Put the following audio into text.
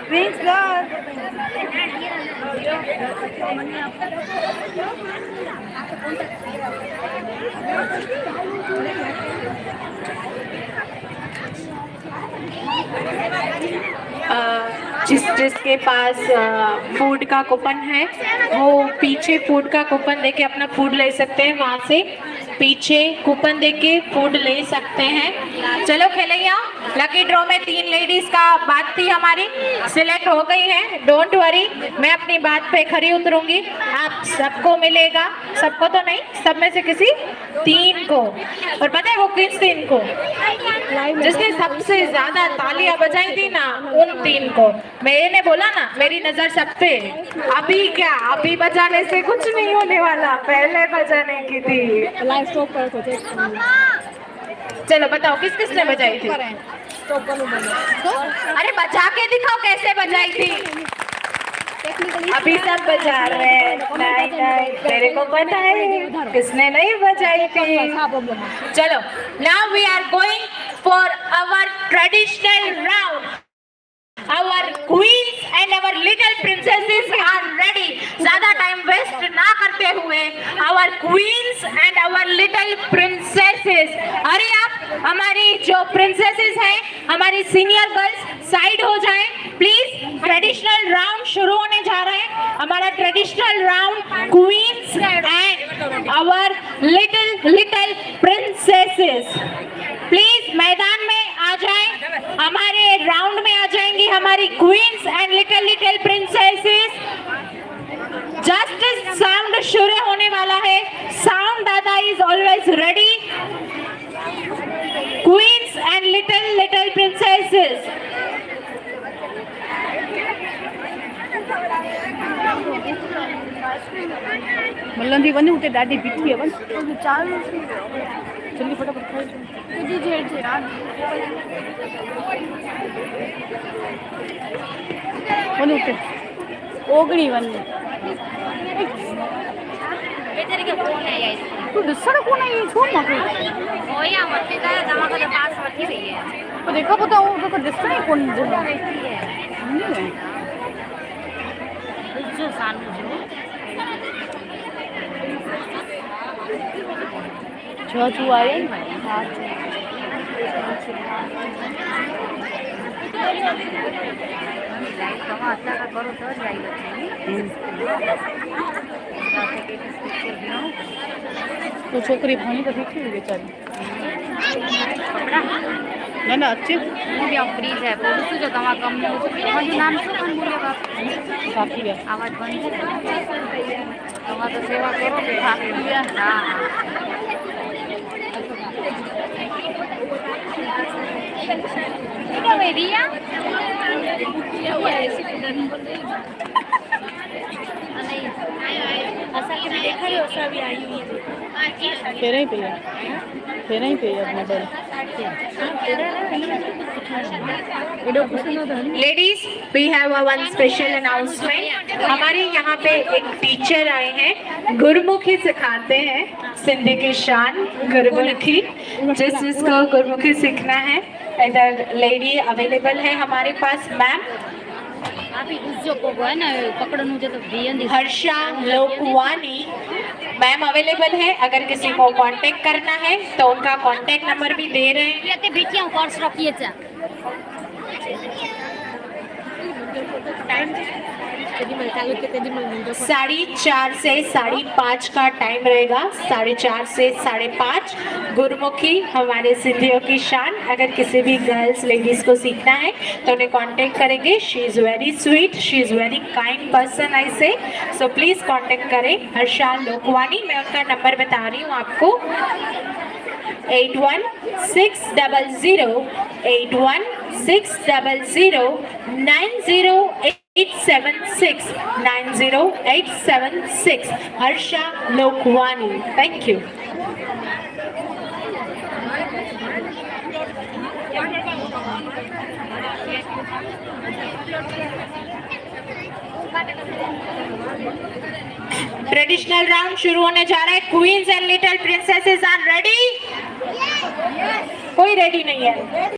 Prince girl. जिसके पास food का coupon है वो पीछे फूड का कूपन देके अपना फूड ले सकते हैं। वहाँ से पीछे कूपन देके फूड ले सकते हैं। चलो खेलैया, लकी ड्रॉ में 3 लेडीज का बात थी हमारी, सिलेक्ट हो गई है। डोंट वरी, मैं अपनी बात पे खरी उतरूंगी। आप सबको मिलेगा, सबको तो नहीं, सब में से किसी 3 को। और पता है वो किस 3 को? जिसने सबसे ज्यादा तालियां बजाई थी ना, उन 3 को। मैंने बोला ना मेरी नजर सब पे। अभी क्या, अभी बजाने से कुछ नहीं होने वाला, पहले बजाने की थी। लाइव स्टॉप पर तो चलो बताओ किस किसने बजाई थी? अरे बजा के दिखाओ कैसे बजाई थी। अभी सब बजा रहे हैं। नहीं नहीं, मेरे को पता है किसने नहीं बजाई थी। चलो, now we are going for our traditional round. Our queens and our little princesses are ready. ज़्यादा टाइम वेस्ट ना करते हुए our queens and our little princesses, अरे आप हमारी जो princesses हैं, हमारी senior girls साइड हो जाएं प्लीज। ट्रेडिशनल राउंड शुरू होने जा रहे हैं। हमारा traditional round queens and our little princesses, please मैदान में आ जाएं। हमारे राउंड में आ जाएंगी हमारी queen's and little princesses. Just sound शुरू होने वाला है। साउंड दादा is always ready. Queen's and little princesses, Mallan थी वने उते ॾाढी बीठी है वन चालू जल्दी फटाफट खाई तुझी जेल से रात वने उते ओगणी वन बेचारी के फोन है यार, तू दसड़ को नहीं छोड़ मत ओ या मत का दमा का पास रखी रही है तो देखा पता वो तो दसड़ कौन जो जो सानू जो छू आए हां लाइट कमा अच्छा का करो तो लाइट तो छोकरी भाई तो देखी हुई बेचारी कपड़ा ना ना अच्छे वो भी फ्रीज है वो उससे जो दवा कम नहीं हो सकती नाम से कौन बोलेगा काफी है आवाज बंद है दवा तो सेवा करो काफी है। हां क्या वे रिया नहीं ऐसा कि देखा लो ऐसा भी आई हुई है तेरा ही पे है तेरा ही पे है mobile ladies we have one special announcement. हमारे यहाँ पे एक टीचर आए हैं, गुरुमुखी सिखाते हैं। सिंधी की शान गुरुमुखी, जिसको गुरुमुखी सीखना है इधर लेडी अवेलेबल है हमारे पास। मैम अभी जो को है ना पकड़न मुझे तो दियन हर्षा लोकवानी मैम अवेलेबल है। अगर किसी को कांटेक्ट करना है तो उनका कांटेक्ट नंबर भी दे रहे हैं। ये ते बेटियां कोर्स रखिए चा टाइम 4:30 से 5:30 का टाइम रहेगा। 4:30 से 5:30 गुरुमुखी हमारे सिंधियों की शान। अगर किसी भी गर्ल्स लेडीज को सीखना है तो उन्हें कांटेक्ट करेंगे। She is very sweet, she is very kind person I से, सो प्लीज़ कांटेक्ट करें हर्षा लोकवानी। मैं उनका नंबर बता रही हूँ आपको 90876 Harsha Lokwani. Thank you. Traditional round शुरू होने जा रहा है। Queens and little princesses are ready? कोई रेडी नहीं है।